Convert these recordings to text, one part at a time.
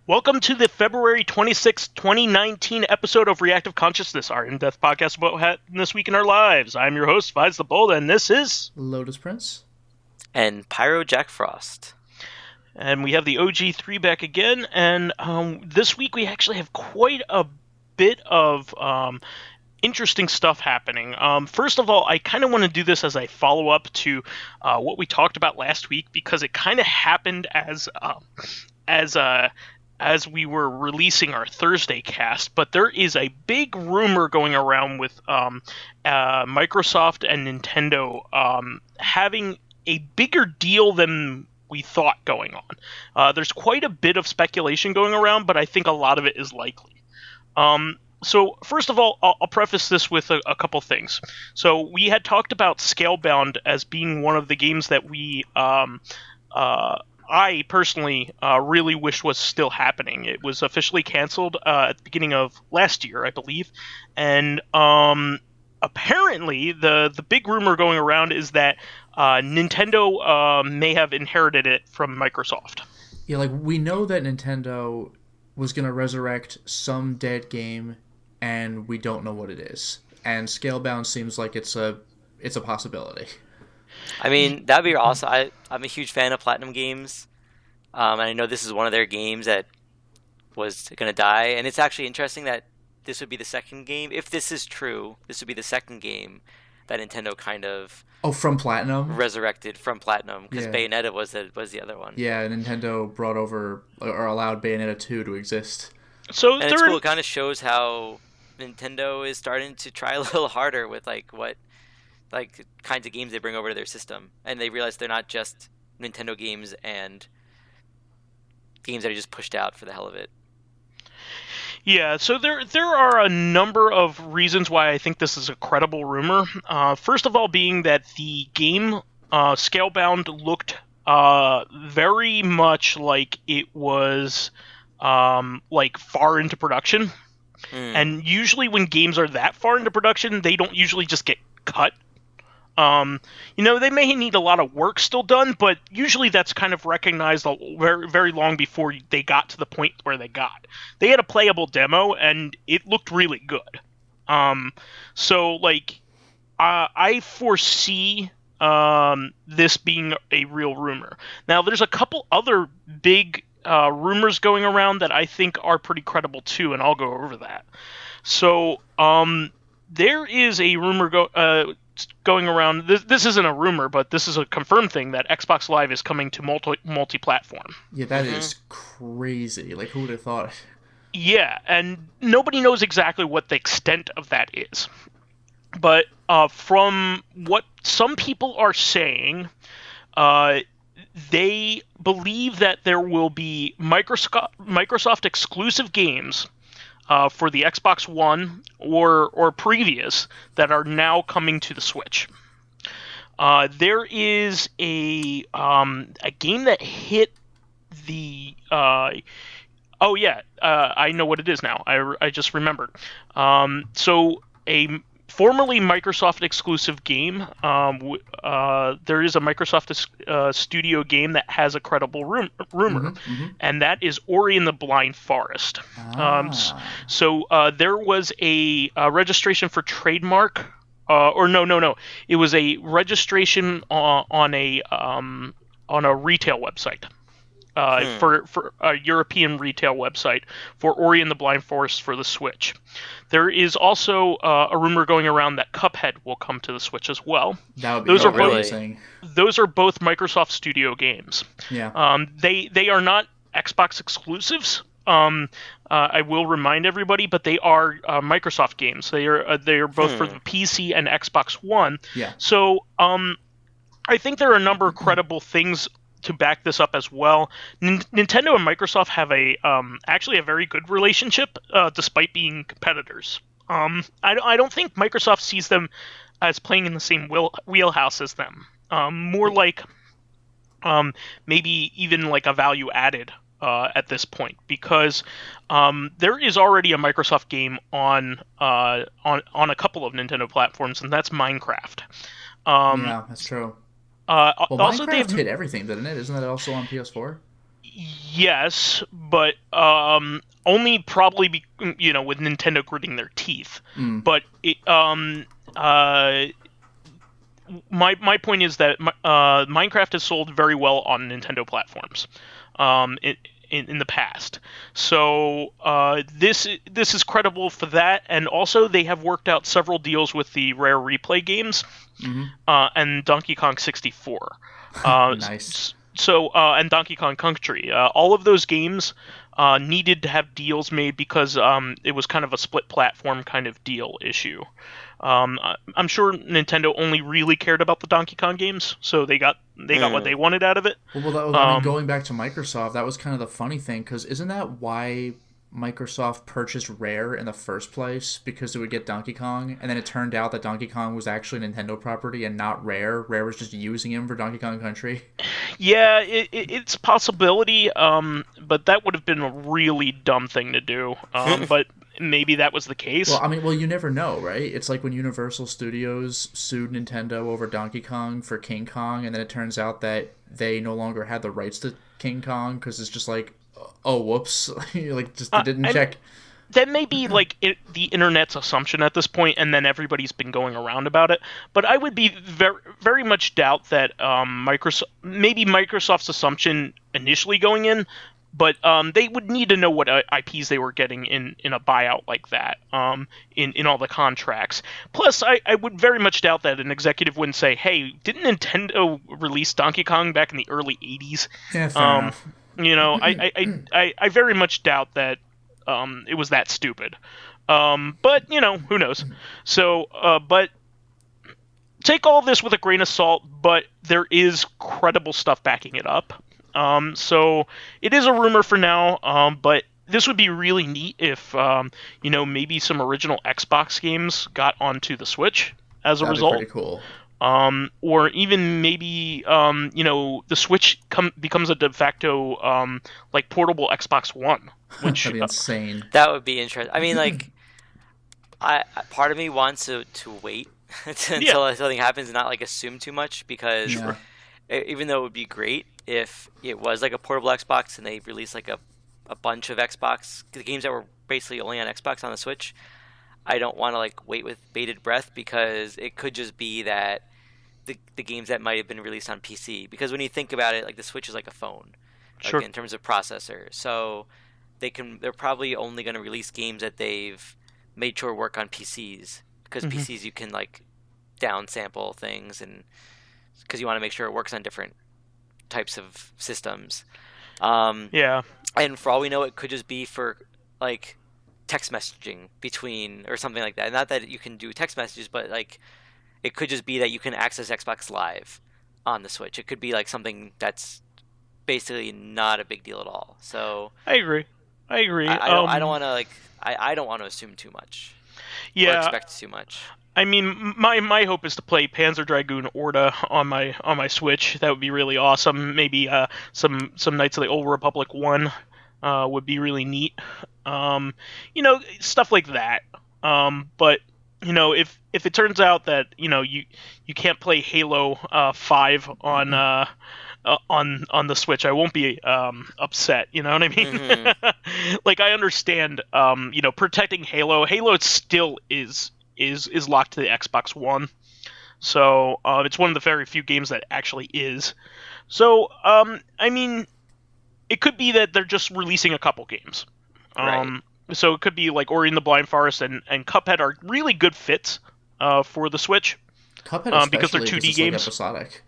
Welcome to the February 26, 2019 episode of Reactive Consciousness, our in-depth podcast about what happened this week in our lives. I'm your host, vysethebold, and this is... Lotus Prince. And PyroJackFrost. And we have the OG3 back again, and this week we actually have quite a bit of interesting stuff happening. First of all, I kind of want to do this as a follow-up to what we talked about last week, because it kind of happened as we were releasing our Thursday cast, but there is a big rumor going around with Microsoft and Nintendo having a bigger deal than we thought going on. There's quite a bit of speculation going around, but I think a lot of it is likely. So first of all, I'll preface this with a couple things. So we had talked about Scalebound as being one of the games that I personally really wish was still happening. It was officially canceled at the beginning of last year, I believe. And apparently, the big rumor going around is that Nintendo may have inherited it from Microsoft. Yeah, like, we know that Nintendo was going to resurrect some dead game, and we don't know what it is. And Scalebound seems like it's a possibility. I mean, that'd be awesome. I'm a huge fan of Platinum games, and I know this is one of their games that was going to die. And it's actually interesting that this would be the second game. If this is true, this would be the second game that Nintendo kind of from Platinum resurrected from Platinum, because Bayonetta was the other one. Yeah, Nintendo brought over or allowed Bayonetta 2 to exist. And it's cool. It kind of shows how Nintendo is starting to try a little harder with what kinds of games they bring over to their system, and they realize they're not just Nintendo games and games that are just pushed out for the hell of it. Yeah, so there are a number of reasons why I think this is a credible rumor. First of all, being that the game Scalebound looked very much like it was far into production, and usually when games are that far into production, they don't usually just get cut. They may need a lot of work still done, but usually that's kind of recognized very, very long before they got to the point where they got. They had a playable demo, and it looked really good. I foresee this being a real rumor. Now, there's a couple other big rumors going around that I think are pretty credible too, and I'll go over that. So, there is a rumor going around. This isn't a rumor, but this is a confirmed thing that Xbox Live is coming to multi-platform. Yeah, that is crazy. Like, who would have thought? Yeah, and nobody knows exactly what the extent of that is. But from what some people are saying, they believe that there will be Microsoft exclusive games for the Xbox One or previous that are now coming to the Switch. There is a game that hit the... I know what it is now. I just remembered. So a formerly Microsoft exclusive game. There is a Microsoft studio game that has a credible rumor, and that is Ori and the Blind Forest. So there was a registration for trademark, it was a registration on a retail website. For a European retail website for Ori and the Blind Forest for the Switch. There is also a rumor going around that Cuphead will come to the Switch as well. That would be amazing. Those are both Microsoft Studio games. Yeah. They are not Xbox exclusives. I will remind everybody, but they are Microsoft games. They are both for the PC and Xbox One. Yeah. So I think there are a number of credible things to back this up as well. Nintendo and Microsoft have actually a very good relationship, despite being competitors. I don't think Microsoft sees them as playing in the same wheelhouse as them. More like maybe even like a value added at this point, because there is already a Microsoft game on a couple of Nintendo platforms, and that's Minecraft. Yeah, that's true. Well, also, Minecraft hit everything, didn't it? Isn't that also on PS4? Yes, but only probably with Nintendo gritting their teeth. But my point is that Minecraft has sold very well on Nintendo platforms in the past. So this is credible for that, and also they have worked out several deals with the Rare Replay games and Donkey Kong 64. Nice. So and Donkey Kong Country. All of those games needed to have deals made because it was kind of a split platform kind of deal issue. I'm sure Nintendo only really cared about the Donkey Kong games, so they got what they wanted out of it. Well, I mean, going back to Microsoft, that was kind of the funny thing, because isn't that why Microsoft purchased Rare in the first place? Because it would get Donkey Kong, and then it turned out that Donkey Kong was actually a Nintendo property and not Rare. Rare was just using him for Donkey Kong Country. Yeah, it's a possibility, but that would have been a really dumb thing to do. But maybe that was the case. Well, you never know, right? It's like when Universal Studios sued Nintendo over Donkey Kong for King Kong, and then it turns out that they no longer had the rights to King Kong because it's just like, oh, whoops, like just didn't check. That may be like the internet's assumption at this point, and then everybody's been going around about it. But I would be very, very much doubt that Microsoft's assumption initially going in, but they would need to know what IPs they were getting in a buyout like that, in all the contracts. Plus, I would very much doubt that an executive wouldn't say, "Hey, didn't Nintendo release Donkey Kong back in the early '80s?" Yeah, fair enough. I very much doubt that it was that stupid. But who knows? So, but take all this with a grain of salt. But there is credible stuff backing it up. So it is a rumor for now, but this would be really neat if, maybe some original Xbox games got onto the Switch as a result. That'd be pretty cool. Or even maybe, the Switch becomes a de facto, portable Xbox One. Which that'd be insane. That would be interesting. I mean, like, part of me wants to wait until something happens and not, assume too much, because even though it would be great if it was like a portable Xbox and they released a bunch of Xbox games that were basically only on Xbox on the Switch, I don't want to wait with bated breath, because it could just be that the games that might have been released on PC, because when you think about it, the Switch is like a phone, sure, in terms of processor. So they're probably only going to release games that they've made sure work on PCs, because PCs you can downsample things, and because you want to make sure it works on different types of systems. And for all we know, it could just be for text messaging between, or something like that. Not that you can do text messages, but it could just be that you can access Xbox Live on the Switch. It could be something that's basically not a big deal at all. So I agree. I don't want to I don't want to assume too much. Yeah. Or expect too much. I mean, my hope is to play Panzer Dragoon Orta on my Switch. That would be really awesome. Maybe some Knights of the Old Republic 1 would be really neat. Stuff like that. But if it turns out that you can't play Halo 5 on the Switch, I won't be upset. You know what I mean? Mm-hmm. I understand. Protecting Halo. Halo still is locked to the Xbox One, so it's one of the very few games that actually is. So I mean, it could be that they're just releasing a couple games. Right. So it could be Ori and the Blind Forest and Cuphead are really good fits for the Switch. Cuphead, because they're 2D games. Episodic.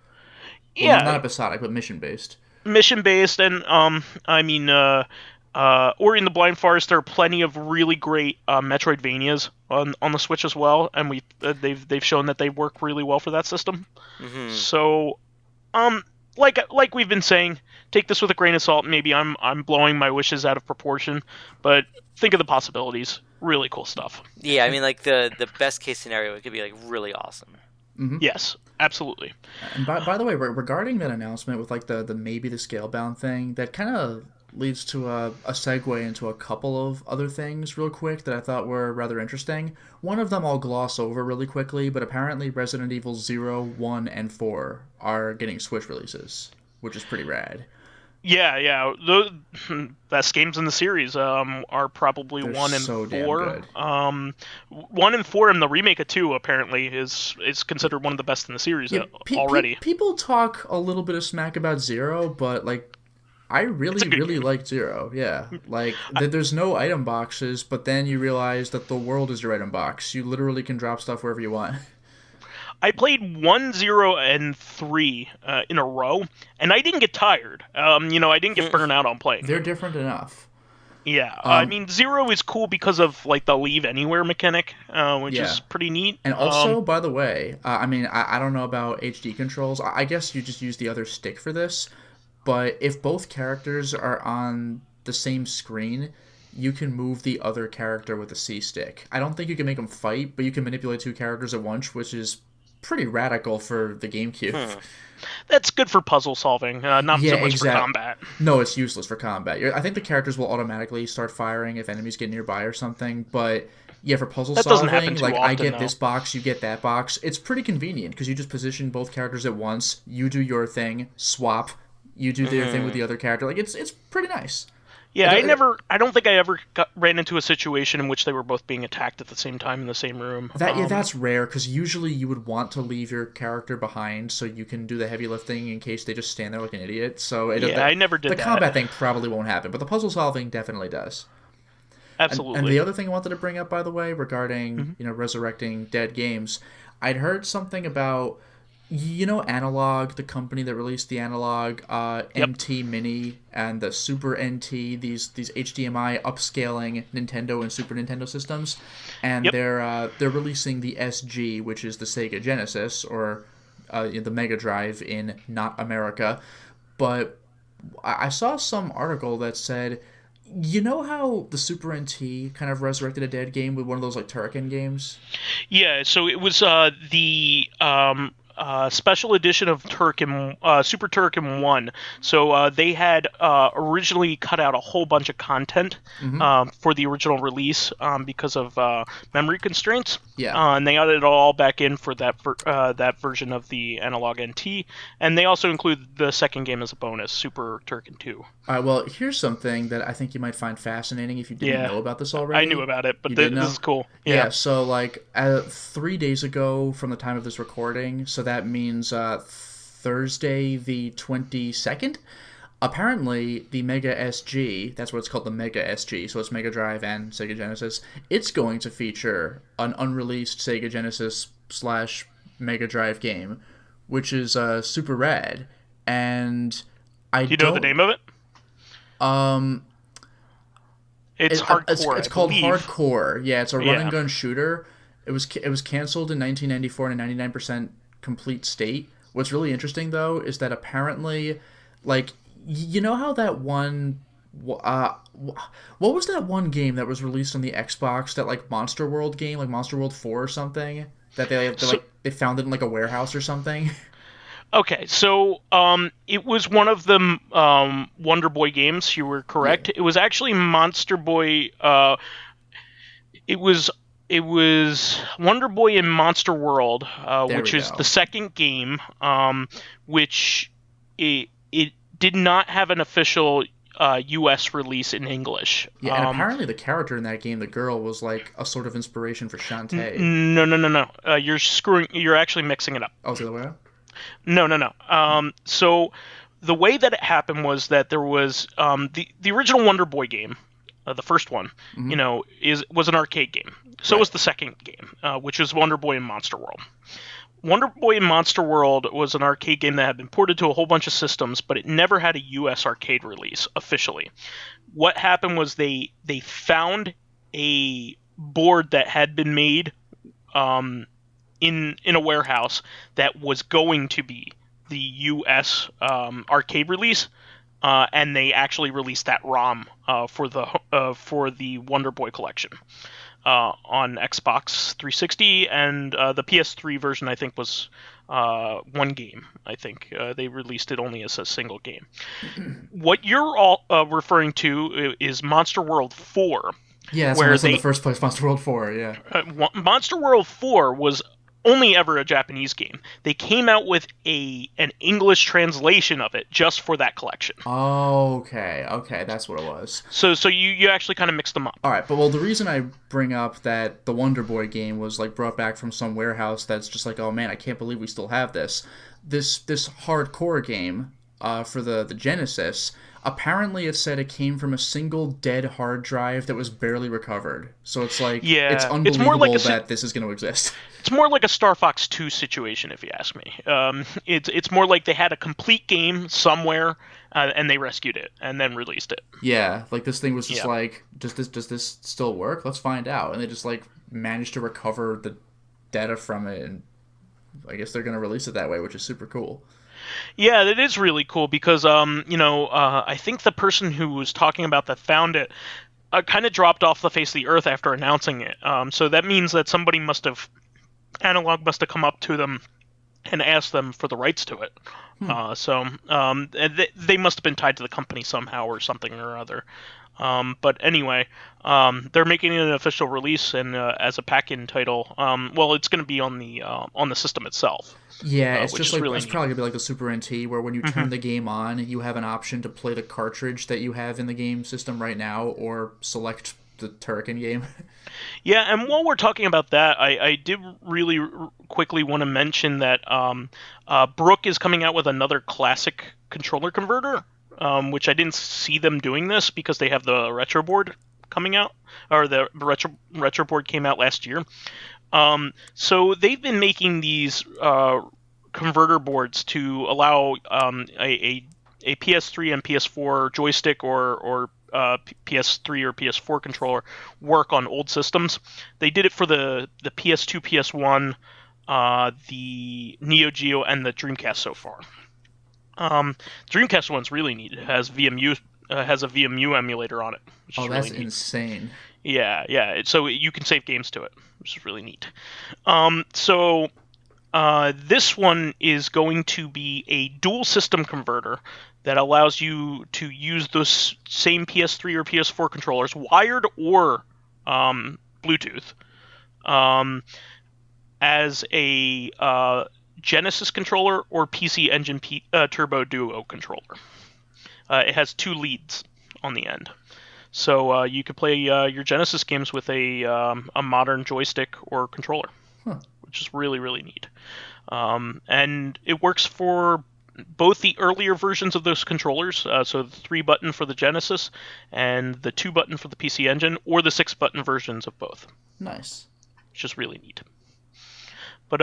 Yeah, well, not episodic, but mission based. Mission based, and I mean, Ori and the Blind Forest. There are plenty of really great Metroidvanias on the Switch as well, and they've shown that they work really well for that system. Mm-hmm. So, like we've been saying, take this with a grain of salt. Maybe I'm blowing my wishes out of proportion, but think of the possibilities. Really cool stuff. Yeah, I mean, like the best case scenario, it could be like really awesome. Mm-hmm. Yes, absolutely. And by the way, regarding that announcement with like the maybe the scale bound thing, that kind of leads to a segue into a couple of other things real quick that I thought were rather interesting. One of them I'll gloss over really quickly, but apparently Resident Evil 0, 1, and 4 are getting Switch releases, which is pretty rad. Yeah. The best games in the series are probably They're 1 and so 4. damn good. 1 and 4 and the remake of 2 apparently is considered one of the best in the series already. People talk a little bit of smack about 0, but like I really like 0. Yeah, like there's no item boxes, but then you realize that the world is your item box. You literally can drop stuff wherever you want. I played 1, 0, and 3 in a row, and I didn't get tired. I didn't get burnt out on playing. They're different enough. Yeah, I mean, 0 is cool because of like the leave anywhere mechanic, which is pretty neat. And also, by the way, I mean, I don't know about HD controls. I guess you just use the other stick for this. But if both characters are on the same screen, you can move the other character with the C stick. I don't think you can make them fight, but you can manipulate two characters at once, which is pretty radical for the GameCube. That's good for puzzle solving, not so much for combat. No, it's useless for combat. I think the characters will automatically start firing if enemies get nearby or something, but yeah, for puzzle solving, like often, I get this box, you get that box. It's pretty convenient because you just position both characters at once, you do your thing, swap, you do their thing with the other character. Like it's pretty nice. Yeah, I don't think I ever ran into a situation in which they were both being attacked at the same time in the same room. That's rare, because usually you would want to leave your character behind so you can do the heavy lifting in case they just stand there like an idiot. So I never did that. The combat thing probably won't happen, but the puzzle solving definitely does. Absolutely. And the other thing I wanted to bring up, by the way, regarding resurrecting dead games, I'd heard something about... Analogue, the company that released the Analogue NT Mini and the Super NT, these HDMI upscaling Nintendo and Super Nintendo systems, and they're releasing the SG, which is the Sega Genesis or the Mega Drive in not America. But I saw some article that said, you know how the Super NT kind of resurrected a dead game with one of those like Turrican games? Yeah, so it was the special edition of Super Turrican 1. So they had originally cut out a whole bunch of content for the original release because of memory constraints. Yeah. And they added it all back in for that version of the Analogue NT. And they also include the second game as a bonus, Super Turrican 2. All right, well, here's something that I think you might find fascinating if you didn't know about this already. I knew about it, but this is cool. Yeah, so like 3 days ago from the time of this recording, so that means Thursday the 22nd, apparently the Mega SG, that's what it's called, the Mega SG, so it's Mega Drive and Sega Genesis, it's going to feature an unreleased Sega Genesis / Mega Drive game, which is super rad, and I Do you know the name of it? It's Hardcore. It's called Hardcore. Yeah, it's a run and gun shooter. It was canceled in 1994 in a 99% complete state. What's really interesting though is that apparently, like, you know how that one, what was that one game that was released on the Xbox? That like Monster World game, like Monster World 4 or something, that they found it in like a warehouse or something. Okay, so it was one of the Wonder Boy games. You were correct. Yeah. It was actually Monster Boy. It was Wonder Boy in Monster World, which is the second game, which it did not have an official U.S. release in English. Yeah, and apparently the character in that game, the girl, was like a sort of inspiration for Shantae. No. You're actually mixing it up. Oh, is it the way up? No. So the way that it happened was that there was the original Wonder Boy game, the first one, was an arcade game. So was the second game, which was Wonder Boy in Monster World. Wonder Boy in Monster World was an arcade game that had been ported to a whole bunch of systems, but it never had a U.S. arcade release officially. What happened was they found a board that had been made in a warehouse that was going to be the U.S. Arcade release, and they actually released that ROM for the Wonder Boy collection on Xbox 360, and the PS3 version I think was one game. I think they released it only as a single game. What you're all referring to is Monster World 4. Yeah, that's where what in the first place, Monster World 4, yeah. Monster World 4 was only ever a Japanese game. They came out with an English translation of it just for that collection. Oh, okay, that's what it was. So you actually kind of mixed them up. All right, but well, the reason I bring up that the Wonder Boy game was like brought back from some warehouse that's just like, oh man, I can't believe we still have this hardcore game for the Genesis. Apparently, it said it came from a single dead hard drive that was barely recovered. So it's like, it's unbelievable that this is going to exist. It's more like a Star Fox 2 situation, if you ask me. It's more like they had a complete game somewhere, and they rescued it, and then released it. Yeah, like this thing was just like, does this still work? Let's find out. And they just like managed to recover the data from it, and I guess they're going to release it that way, which is super cool. Yeah, it is really cool because, I think the person who was talking about that found it kind of dropped off the face of the earth after announcing it. So that means that Analogue must have come up to them and asked them for the rights to it. They must have been tied to the company somehow or something or other. But anyway, they're making an official release and as a pack-in title. It's going to be on the system itself. Yeah, it's just like it's probably gonna be like the Super NT, where when you turn the game on, you have an option to play the cartridge that you have in the game system right now, or select the Turrican game. Yeah, and while we're talking about that, I did really quickly want to mention that Brook is coming out with another classic controller converter, which I didn't see them doing this because they have the retro board coming out, or the retro board came out last year. So they've been making these converter boards to allow a PS3 and PS4 joystick or PS3 or PS4 controller work on old systems. They did it for the PS2, PS1, the Neo Geo, and the Dreamcast so far. Dreamcast one's really neat. It has a VMU emulator on it. Oh, that's really insane. Yeah. So you can save games to it, which is really neat. This one is going to be a dual system converter that allows you to use those same PS3 or PS4 controllers, wired or Bluetooth, as a Genesis controller or PC Engine Turbo Duo controller. It has two leads on the end. So you could play your Genesis games with a modern joystick or controller, which is really, really neat. And it works for both the earlier versions of those controllers, so the 3-button for the Genesis and the 2-button for the PC Engine, or the 6-button versions of both. Nice. Which is really neat. But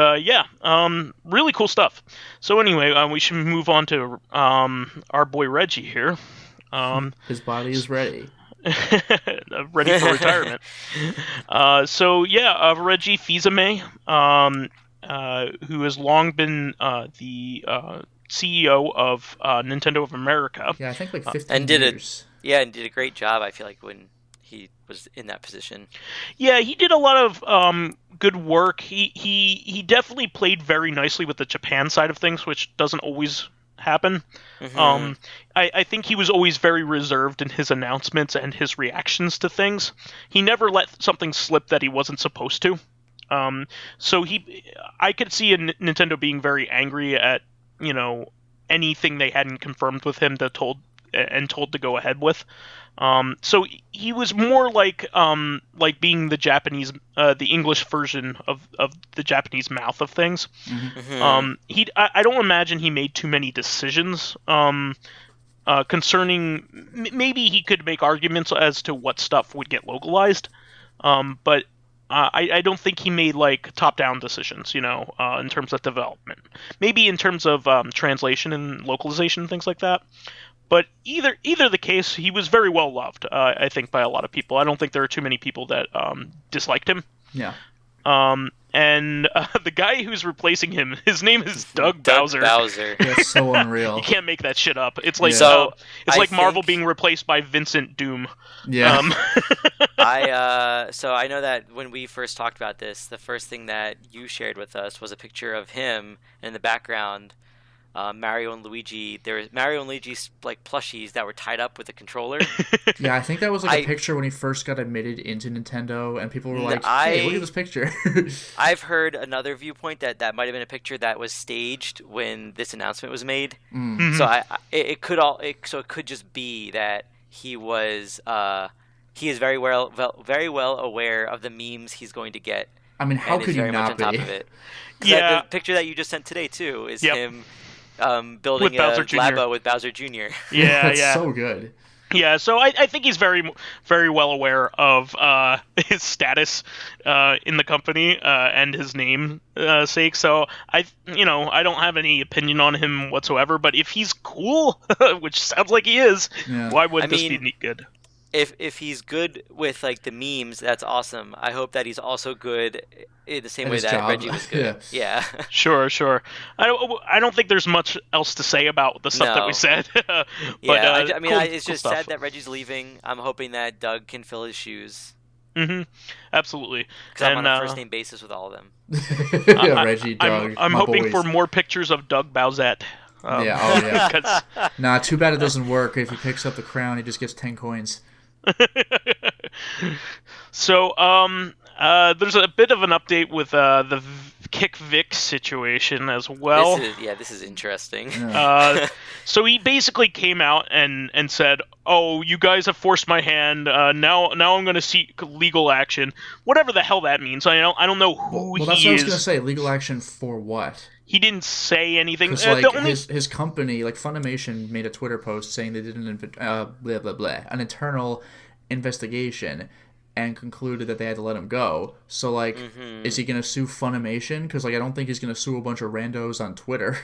really cool stuff. So anyway, we should move on to our boy Reggie here. His body is ready. Ready for retirement. Reggie Fils-Aimé, who has long been the CEO of Nintendo of America. Yeah, I think like 15 years. And did a great job, I feel like, when he was in that position. Yeah, he did a lot of good work. He definitely played very nicely with the Japan side of things, which doesn't always happen. Mm-hmm. I think he was always very reserved in his announcements and his reactions to things. He never let something slip that he wasn't supposed to. I could see Nintendo being very angry at anything they hadn't confirmed with him told to go ahead with. So he was more like being the Japanese, the English version of the Japanese mouth of things. Mm-hmm. I don't imagine he made too many decisions concerning. Maybe he could make arguments as to what stuff would get localized, but I don't think he made like top-down decisions. In terms of development, maybe in terms of translation and localization, things like that. But either the case, he was very well loved, I think, by a lot of people. I don't think there are too many people that disliked him. Yeah. And the guy who's replacing him, his name is Doug Bowser. That's so unreal. You can't make that shit up. It's like I Marvel being replaced by Vincent Doom. Yeah. So I know that when we first talked about this, the first thing that you shared with us was a picture of him, and in the background, Mario and Luigi. There was Mario and Luigi's like plushies that were tied up with a controller. Yeah, I think that was like a picture when he first got admitted into Nintendo, and people were like, "Hey, look at this picture." I've heard another viewpoint that might have been a picture that was staged when this announcement was made. Mm-hmm. So it could just be that he is very well aware of the memes he's going to get. I mean, how could you not be? Top of it. Yeah, the picture that you just sent today too is Yep. him building With Bowser a Jr. Labo with Bowser Jr. Yeah, That's yeah. so good. Yeah, so I think he's very, very well aware of his status in the company and his name sake. So I don't have any opinion on him whatsoever. But if he's cool, which sounds like he is, why would this be good? If he's good with like the memes, that's awesome. I hope that he's also good in the same way that Reggie was good. Yeah. Sure. I don't think there's much else to say about the stuff that we said. But, it's just stuff. sad that Reggie's leaving. I'm hoping that Doug can fill his shoes. Mm-hmm. Absolutely. Because I'm on a first name basis with all of them. Reggie, Doug. I'm hoping for more pictures of Doug Bowsette. Yeah. Nah, too bad it doesn't work. If he picks up the crown, he just gets 10 coins. So, there's a bit of an update with the Kick Vic situation as well. This is interesting. Yeah. So he basically came out and said, "Oh, you guys have forced my hand. Now I'm going to seek legal action." Whatever the hell that means. I don't know who he is. Well, that's what I was going to say. Legal action for what? He didn't say anything. His company, like Funimation, made a Twitter post saying they did an internal investigation and concluded that they had to let him go. So, like, is he going to sue Funimation? Because, like, I don't think he's going to sue a bunch of randos on Twitter.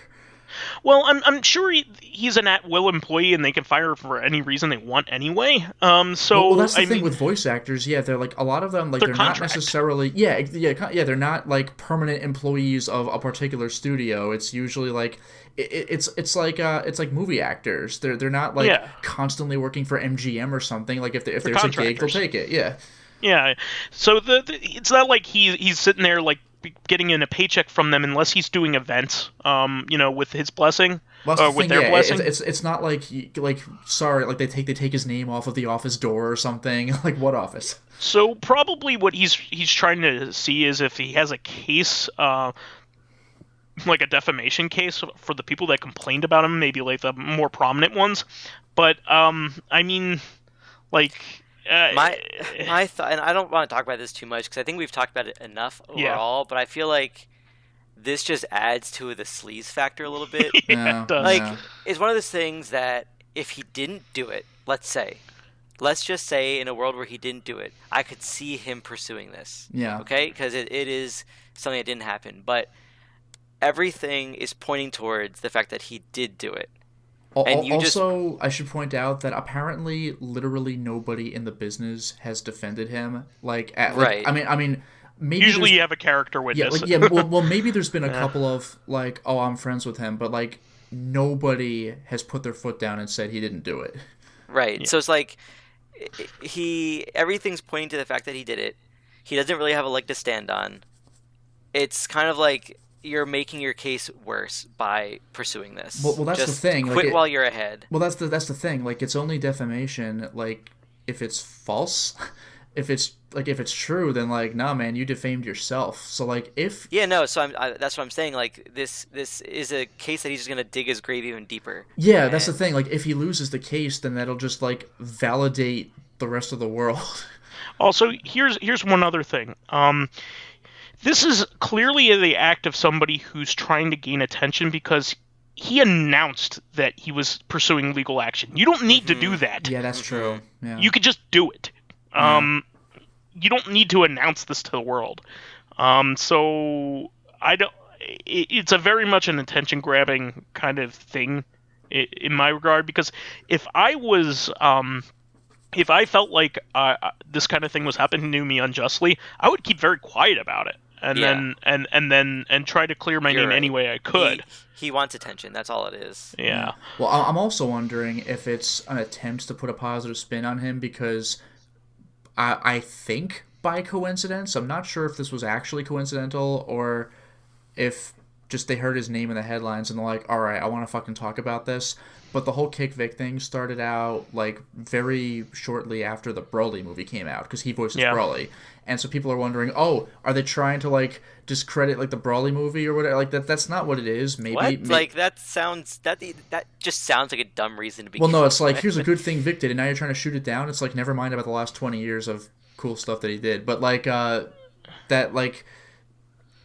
Well, I'm sure he's an at-will employee, and they can fire him for any reason they want anyway. So that's the thing with voice actors. Yeah, they're like a lot of them. Like they're not necessarily. Yeah. They're not like permanent employees of a particular studio. It's usually like it's like movie actors. They're not like constantly working for MGM or something. Like if there's a gig, they'll take it. Yeah. Yeah. So it's not like he's sitting there like getting in a paycheck from them unless he's doing events, with his blessing or with their blessing. It's not like they take his name off of the office door or something. Like what office? So probably what he's trying to see is if he has a case, like a defamation case for the people that complained about him, maybe like the more prominent ones. But I mean, like. My thought, and I don't want to talk about this too much because I think we've talked about it enough overall. But I feel like this just adds to the sleaze factor a little bit. It does. Like it's one of those things that if he didn't do it, let's just say in a world where he didn't do it, I could see him pursuing this. Yeah. Okay, because it is something that didn't happen, but everything is pointing towards the fact that he did do it. I should point out that apparently, literally nobody in the business has defended him. I mean, maybe usually you have a character witness. Well, maybe there's been a couple of like, oh, I'm friends with him, but like nobody has put their foot down and said he didn't do it. Right. Yeah. So it's like everything's pointing to the fact that he did it. He doesn't really have a leg to stand on. It's kind of like you're making your case worse by pursuing this. Well, that's just the thing. Quit while you're ahead. Well, that's the thing. Like, it's only defamation. Like, if it's false, if it's true, then like, nah, man, you defamed yourself. So like, if so that's what I'm saying. Like, this is a case that he's just gonna dig his grave even deeper. Yeah, that's the thing. Like, if he loses the case, then that'll just like validate the rest of the world. Also, here's one other thing. This is clearly the act of somebody who's trying to gain attention because he announced that he was pursuing legal action. You don't need to do that. Yeah, that's true. Yeah. You could just do it. You don't need to announce this to the world. So I don't. It's a very much an attention-grabbing kind of thing in my regard, because if I was if I felt like this kind of thing was happening to me unjustly, I would keep very quiet about it. and Yeah. then try to clear my You're name right. any way I could. He wants attention. That's all it is. Yeah. Well, I'm also wondering if it's an attempt to put a positive spin on him because I think by coincidence, I'm not sure if this was actually coincidental or if just they heard his name in the headlines and they're like, all right, I want to fucking talk about this. But the whole Kick Vic thing started out like very shortly after the Broly movie came out because he voices Broly. And so people are wondering, oh, are they trying to like discredit like the Broly movie or whatever? Like that's not what it is. What? Like that just sounds like a dumb reason to be. Well, no, it's like here's a good thing Vic did, and now you're trying to shoot it down. It's like never mind about the last 20 years of cool stuff that he did, but like that like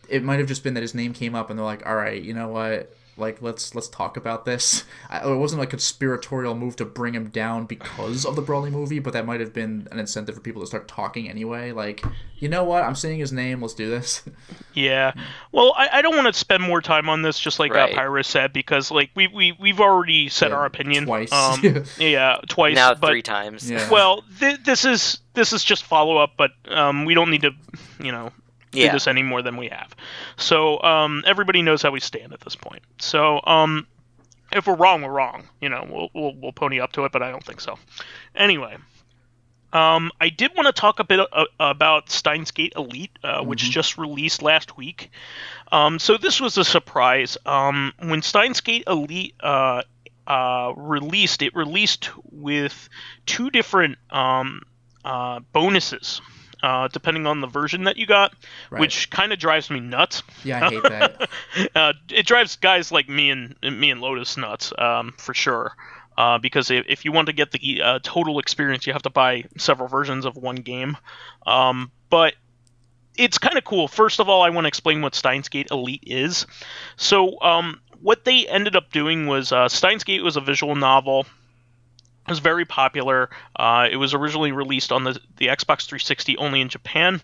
it might have just been that his name came up and they're like, all right, you know what? Like let's talk about this. It wasn't like a conspiratorial move to bring him down because of the Broly movie, but that might have been an incentive for people to start talking anyway. Like, you know what? I'm saying his name. Let's do this. Yeah. Well, I don't want to spend more time on this, just like Pyro said, because like we've already said our opinion twice. Twice. Now but, 3 times. Yeah. Well, this is just follow up, but we don't need to, do this any more than we have. So everybody knows how we stand at this point. So if we're wrong, we're wrong. We'll pony up to it, but I don't think so. Anyway. I did want to talk a bit about Steins Gate Elite, which just released last week. So this was a surprise. When Steins Gate Elite released, it released with 2 different bonuses, depending on the version that you got, which kind of drives me nuts. Yeah, I hate that. It drives guys like me and Lotus nuts, for sure. Because if you want to get the total experience, you have to buy several versions of one game. But it's kind of cool. First of all, I want to explain what Steins Gate Elite is. So what they ended up doing was Steins Gate was a visual novel. It was very popular. It was originally released on the Xbox 360 only in Japan,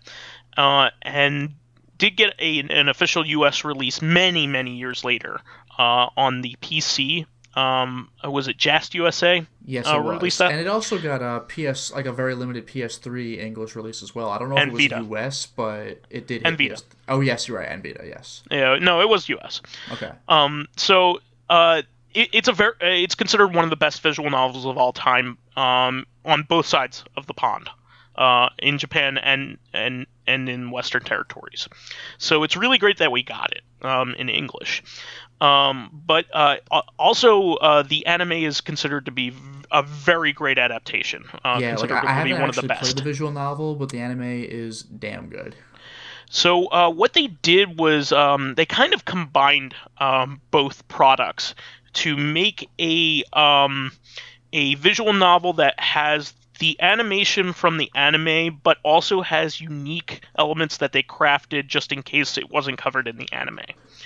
and did get an official US release many, many years later on the PC. Was it Just USA? Yes, it was. And it also got a very limited PS3 English release as well. I don't know if it was Vita. US, but it did hit and Vita. Oh, yes, you're right, and Vita, yes. Yeah, no, it was US. Okay. So it's considered one of the best visual novels of all time on both sides of the pond, in Japan and in Western territories. So it's really great that we got it in English. But also the anime is considered to be a very great adaptation. Considered I haven't one of the best. Played the visual novel, but the anime is damn good. So what they did was they kind of combined both products to make a visual novel that has the animation from the anime, but also has unique elements that they crafted just in case it wasn't covered in the anime.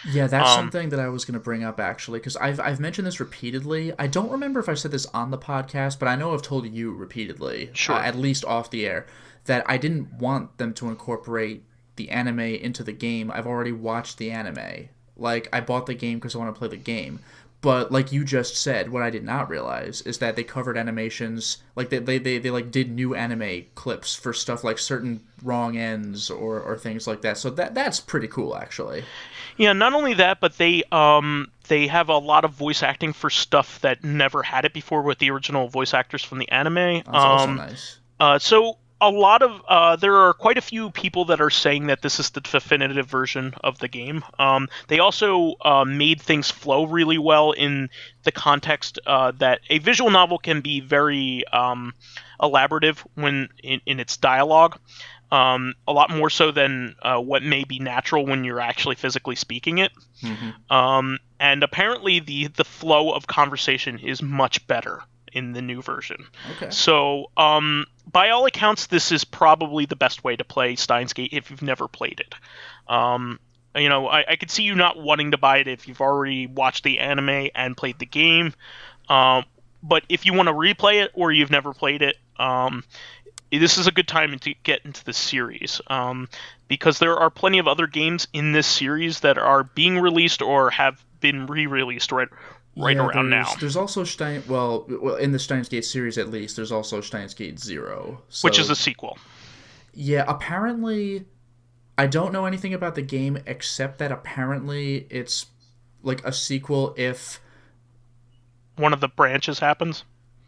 Yeah, that's something that I was going to bring up, actually, because I've mentioned this repeatedly. I don't remember if I said this on the podcast, but I know I've told you repeatedly, at least off the air, that I didn't want them to incorporate the anime into the game. I've already watched the anime. Like, I bought the game because I want to play the game. But like you just said, what I did not realize is that they covered animations, like they like did new anime clips for stuff like certain wrong ends or things like that. So that's pretty cool, actually. Yeah, not only that, but they have a lot of voice acting for stuff that never had it before with the original voice actors from the anime. That's also nice. So a lot of there are quite a few people that are saying that this is the definitive version of the game. They also made things flow really well in the context that a visual novel can be very elaborative when in its dialogue. A lot more so than what may be natural when you're actually physically speaking it. Mm-hmm. And apparently the flow of conversation is much better in the new version. Okay. So, by all accounts, this is probably the best way to play Steins Gate if you've never played it. I could see you not wanting to buy it if you've already watched the anime and played the game. But if you want to replay it or you've never played it, this is a good time to get into the series. Because there are plenty of other games in this series that are being released or have been re-released around now. There's also in the Steins Gate series at least, there's also Steins Gate 0. Which is a sequel. Yeah, apparently, I don't know anything about the game except that apparently it's like a sequel if... One of the branches happens?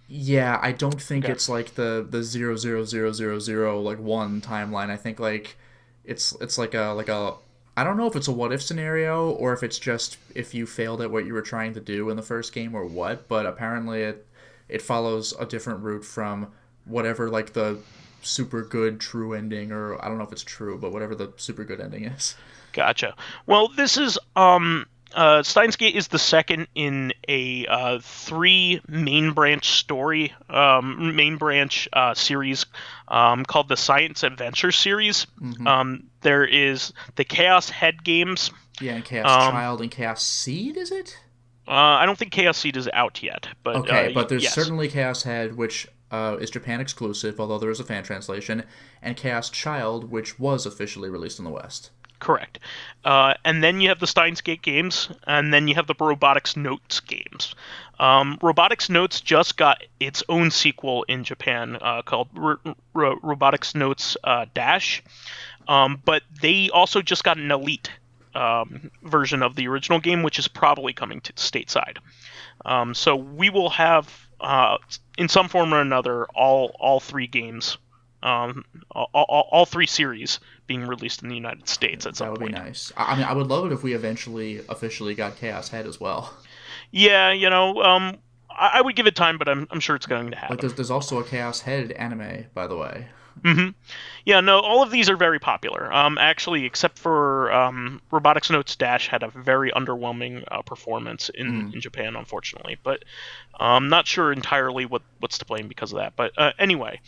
Yeah, I don't think Okay. it's like the 00000 like 1 timeline. I think like it's like a I don't know if it's a what if scenario or if it's just if you failed at what you were trying to do in the first game or what, but apparently it follows a different route from whatever like the super good true ending, or I don't know if it's true, but whatever the super good ending is. Gotcha. Well, this is Steins Gate is the second in a 3 main branch story, main branch series called the Science Adventure series. There is the Chaos Head games. Yeah, and Chaos Child and Chaos Seed, is it? I don't think Chaos Seed is out yet, but Okay, but there's yes. certainly Chaos Head, which is Japan exclusive, although there is a fan translation, and Chaos Child, which was officially released in the West. Correct. And then you have the Steins Gate games, and then you have the Robotics Notes games. Robotics Notes just got its own sequel in Japan called Robotics Notes Dash, but they also just got an Elite version of the original game, which is probably coming to stateside. So we will have, in some form or another, all 3 games, all 3 series being released in the United States at some point. That would be nice. I mean, I would love it if we eventually officially got Chaos Head as well. Yeah, I would give it time, but I'm sure it's going to happen. Like, there's also a Chaos Head anime, by the way. Yeah, no, all of these are very popular. Actually, except for Robotics Notes Dash had a very underwhelming performance in Japan, unfortunately. But I'm not sure entirely what's to blame because of that. But anyway,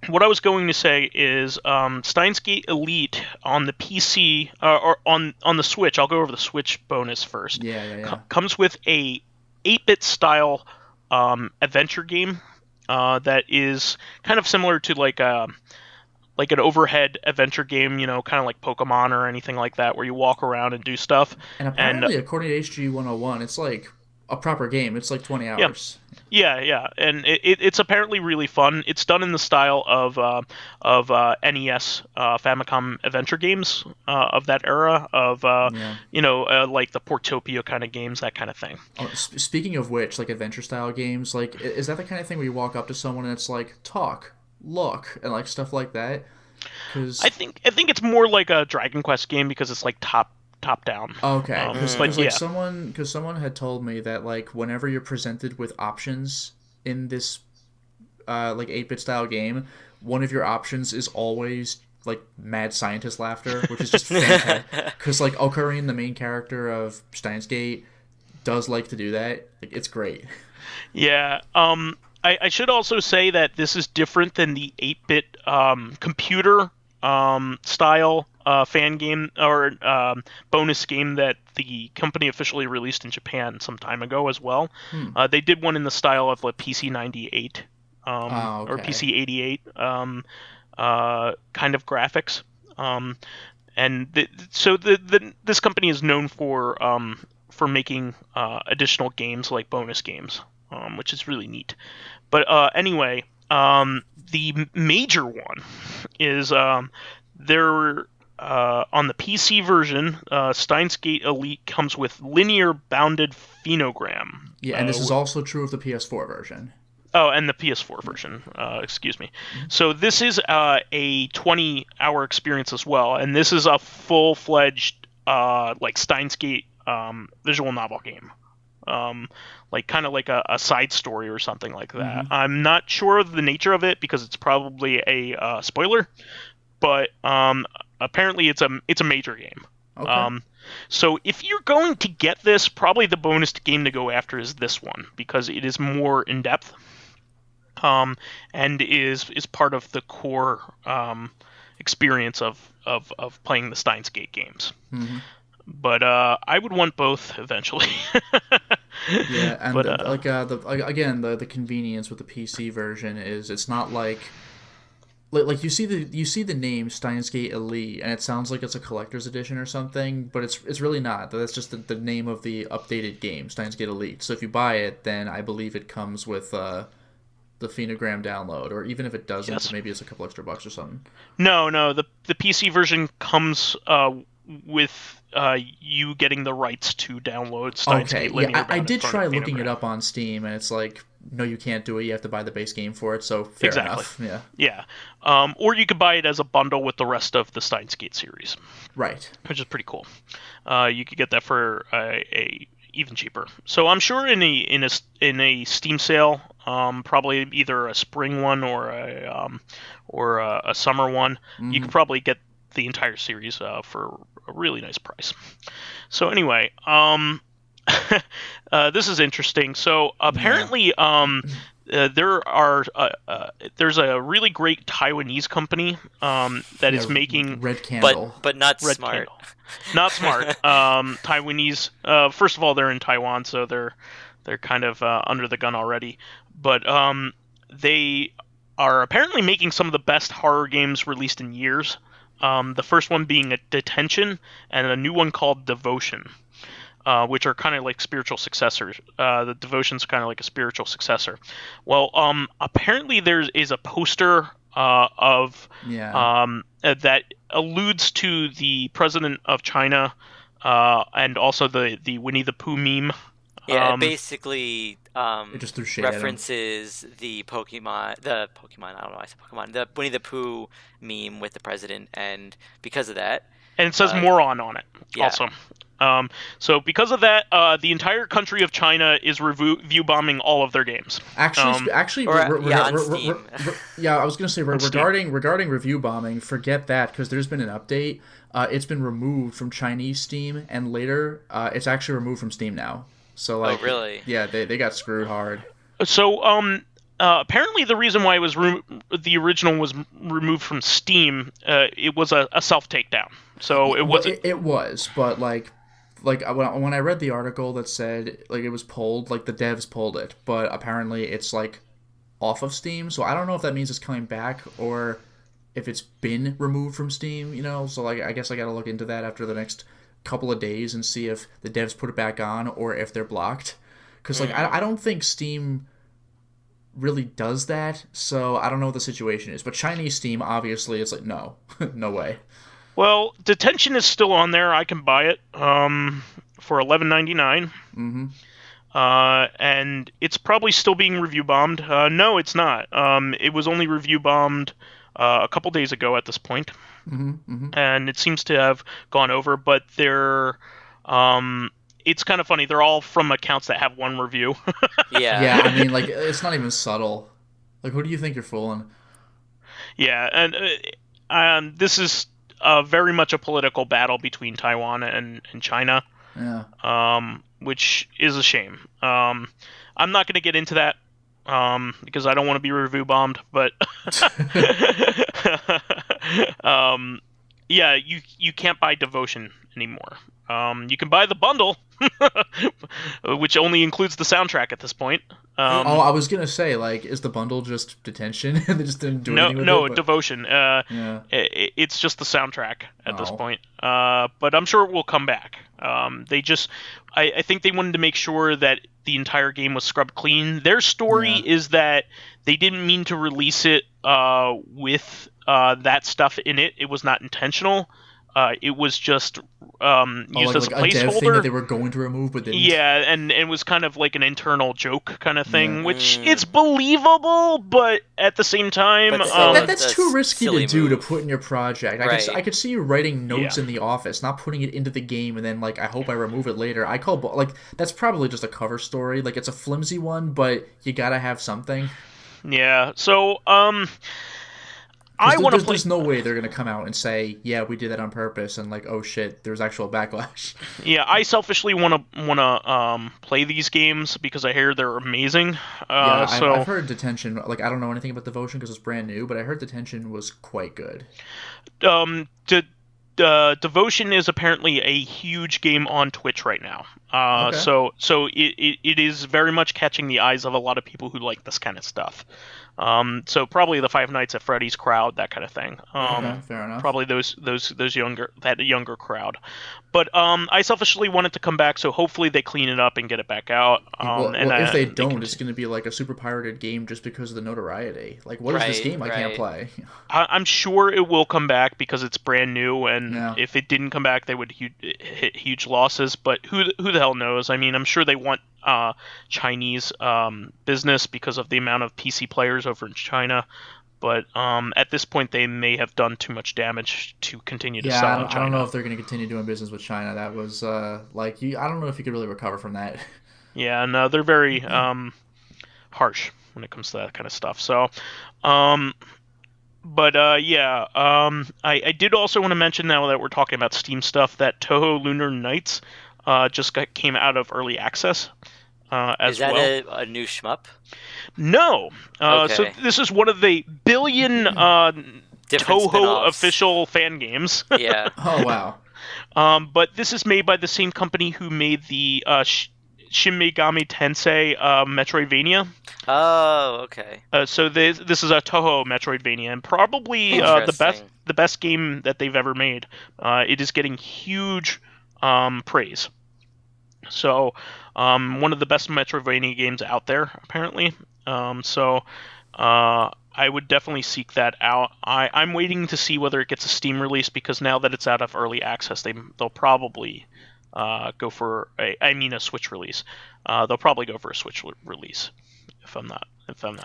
what I was going to say is Steins Gate Elite on the PC or on the Switch. I'll go over the Switch bonus first. Yeah. Comes with a 8-bit style adventure game. That is kind of similar to like an overhead adventure game, kind of like Pokemon or anything like that, where you walk around and do stuff. And apparently, according to HG 101, it's like a proper game. It's like 20 hours. Yeah, and it's apparently really fun. It's done in the style of NES Famicom adventure games of that era of like the Portopia kind of games, that kind of thing. Oh, speaking of which, like adventure style games, like is that the kind of thing where you walk up to someone and it's like talk, look, and like stuff like that? Cause... I think it's more like a Dragon Quest game because it's like top down. Okay, because yeah. someone had told me that like whenever you're presented with options in this like 8-bit style game, one of your options is always like mad scientist laughter, which is just fantastic. Because like Ocarina, the main character of Steins Gate, does like to do that. Like, it's great. Yeah. I should also say that this is different than the 8-bit computer style fan game or bonus game that the company officially released in Japan some time ago as well. They did one in the style of like PC 98 or PC 88 kind of graphics. And this company is known for making additional games like bonus games, which is really neat. But anyway, the major one is there. On the PC version, Steins Gate Elite comes with linear bounded phenogram. Yeah, and this is also true of the PS4 version. Oh, and the PS4 version. Excuse me. So this is a 20-hour experience as well, and this is a full-fledged like Steins Gate visual novel game. Like kind of like a side story or something like that. I'm not sure of the nature of it because it's probably a spoiler, but apparently it's a major game. Okay. So if you're going to get this, probably the bonus game to go after is this one because it is more in depth, and is part of the core experience of playing the Steins Gate games. But I would want both eventually. Yeah, and but, the convenience with the PC version is it's not like you see the name Steins Gate Elite and it sounds like it's a collector's edition or something, but it's really not. That's just the name of the updated game, Steins Gate Elite. So if you buy it, then I believe it comes with the Phenogram download, or even if it doesn't, Yes. maybe it's a couple extra bucks or something. No, the PC version comes with you getting the rights to download Steins Okay, Gate linear. I did try looking Phenogram. it up on Steam, and it's like, no, you can't do it. You have to buy the base game for it. So fair enough. Yeah. Yeah. Or you could buy it as a bundle with the rest of the Steins Gate series, Right. which is pretty cool. You could get that for a even cheaper. So I'm sure in a Steam sale, probably either a spring one or a summer one, you could probably get the entire series for a really nice price. So anyway, this is interesting. So apparently, there's a really great Taiwanese company that is making Red Candle. but not Red smart. Candle. Not smart. Taiwanese. First of all, they're in Taiwan, so they're kind of under the gun already. But they are apparently making some of the best horror games released in years. The first one being a Detention, and a new one called Devotion, which are kind of like spiritual successors. The Devotion's kind of like a spiritual successor. Well, apparently there is a poster of that alludes to the president of China, and also the Winnie the Pooh meme. Yeah, it basically it just threw shade at him. references the Pokemon. I don't know why I said Pokemon. The Winnie the Pooh meme with the president, and because of that, And it says moron on it also. So because of that, the entire country of China is review bombing all of their games. Actually, on Steam. I was gonna say regarding review bombing, forget that, because there's been an update. It's been removed from Chinese Steam, and later it's actually removed from Steam now. So like, really? Yeah, they got screwed hard. So apparently the reason why it was the original was removed from Steam, it was a self takedown. So it wasn't. It was, but like when I read the article that said like it was pulled, like the devs pulled it, but apparently it's like off of Steam. So I don't know if that means it's coming back or if it's been removed from Steam. You know, so like I guess I got to look into that after the next couple of days and see if the devs put it back on or if they're blocked. Because like I don't think Steam really does that, so I don't know what the situation is. But Chinese Steam, obviously, it's like no, no way. Well, Detention is still on there. I can buy it for $11.99. Mm-hmm. And it's probably still being review bombed. No, it's not. It was only review bombed a couple days ago at this point. Mm-hmm. Mm-hmm. And it seems to have gone over, but they're it's kind of funny. They're all from accounts that have one review. Yeah, I mean, like, it's not even subtle. Like, who do you think you're fooling? Yeah, and this is very much a political battle between Taiwan and China. Yeah. Which is a shame. I'm not going to get into that because I don't want to be review bombed, but yeah, you can't buy Devotion anymore. You can buy the bundle, which only includes the soundtrack at this point. I was gonna say, like, is the bundle just Detention? They just didn't do anything with it? No, Devotion. It's just the soundtrack at this point. But I'm sure it will come back. I think they wanted to make sure that the entire game was scrubbed clean. Their story is that they didn't mean to release it with that stuff in it. It was not intentional. It was just used as a placeholder. Dev thing that they were going to remove, but didn't. Yeah, and it was kind of like an internal joke kind of thing, which it's believable, but at the same time, that's too risky to do to put in your project. I could see you writing notes in the office, not putting it into the game, and then like I hope I remove it later. That's probably just a cover story. Like it's a flimsy one, but you gotta have something. Yeah. So I want to play. There's no way they're gonna come out and say, "Yeah, we did that on purpose," and like, "Oh shit, there's actual backlash." Yeah, I selfishly want to play these games because I hear they're amazing. I've heard Detention. Like, I don't know anything about Devotion because it's brand new, but I heard Detention was quite good. Devotion is apparently a huge game on Twitch right now. Okay. So it is very much catching the eyes of a lot of people who like this kind of stuff. So probably the Five Nights at Freddy's crowd, that kind of thing. Okay, fair enough. Probably those younger crowd. But I selfishly want it to come back, so hopefully they clean it up and get it back out. Well, And if they don't, it's going to be like a super pirated game just because of the notoriety. Like, what is this game I can't play? I'm sure it will come back because it's brand new, and if it didn't come back, they would hit huge losses. But who the hell knows? I mean, I'm sure they want Chinese business because of the amount of PC players over in China. But at this point, they may have done too much damage to continue to sell in China. I don't know if they're going to continue doing business with China. That was I don't know if you could really recover from that. Yeah, no, they're very harsh when it comes to that kind of stuff. So, I did also want to mention, now that we're talking about Steam stuff, that Toho Lunar Nights came out of early access as well. Is that a new shmup? No. Okay. So this is one of the billion Toho spin-offs. official fan games. Yeah. Oh, wow. But this is made by the same company who made the Shin Megami Tensei Metroidvania. Oh, okay. So this is a Toho Metroidvania, and probably the best game that they've ever made. It is getting huge praise. So one of the best Metroidvania games out there, apparently. I would definitely seek that out. I'm waiting to see whether it gets a Steam release, because now that it's out of early access, they'll probably go for a Switch release. They'll probably go for a Switch release, if I'm not mistaken.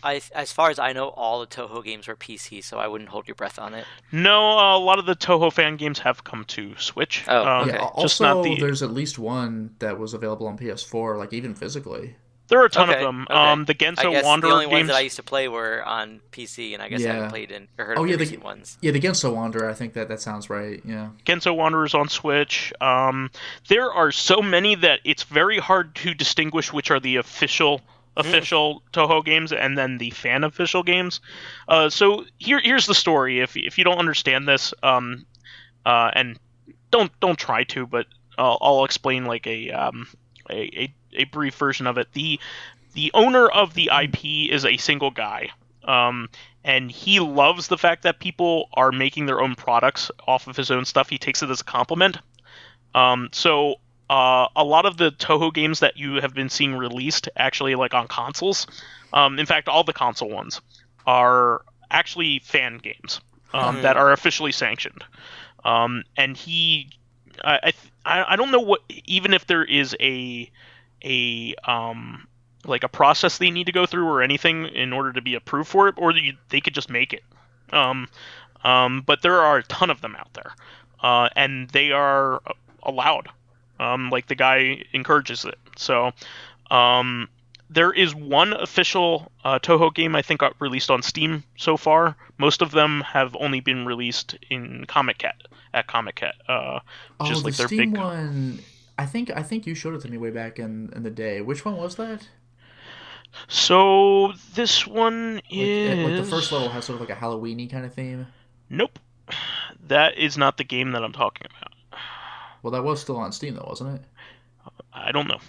I mean, as far as I know, all the Toho games were PC, so I wouldn't hold your breath on it. No, a lot of the Toho fan games have come to Switch. Oh, okay. Also, there's at least one that was available on PS4, like even physically. There are a ton of them. Okay. The Genso I guess Wanderer the only games ones that I used to play were on PC, and I guess I haven't played or heard of the recent ones. Yeah, the Genso Wanderer, I think that sounds right, yeah. Genso Wanderer's on Switch. There are so many that it's very hard to distinguish which are the official Toho games and then the fan official games. So here's the story. If you don't understand this, and don't try to, but I'll explain like a brief version of it. The owner of the IP is a single guy, and he loves the fact that people are making their own products off of his own stuff. He takes it as a compliment. So a lot of the Toho games that you have been seeing released, actually, like on consoles, in fact, all the console ones are actually fan games that are officially sanctioned. And he, I don't know what, even if there is a process they need to go through or anything in order to be approved for it, or they could just make it. But there are a ton of them out there, and they are allowed. Like the guy encourages it. So there is one official Toho game I think got released on Steam so far. Most of them have only been released in Comic Cat, which is like their Steam big one. I think you showed it to me way back in the day. Which one was that? So this one is like the first level has sort of like a Halloween-y kind of theme. Nope, that is not the game that I'm talking about. Well, that was still on Steam though, wasn't it? I don't know.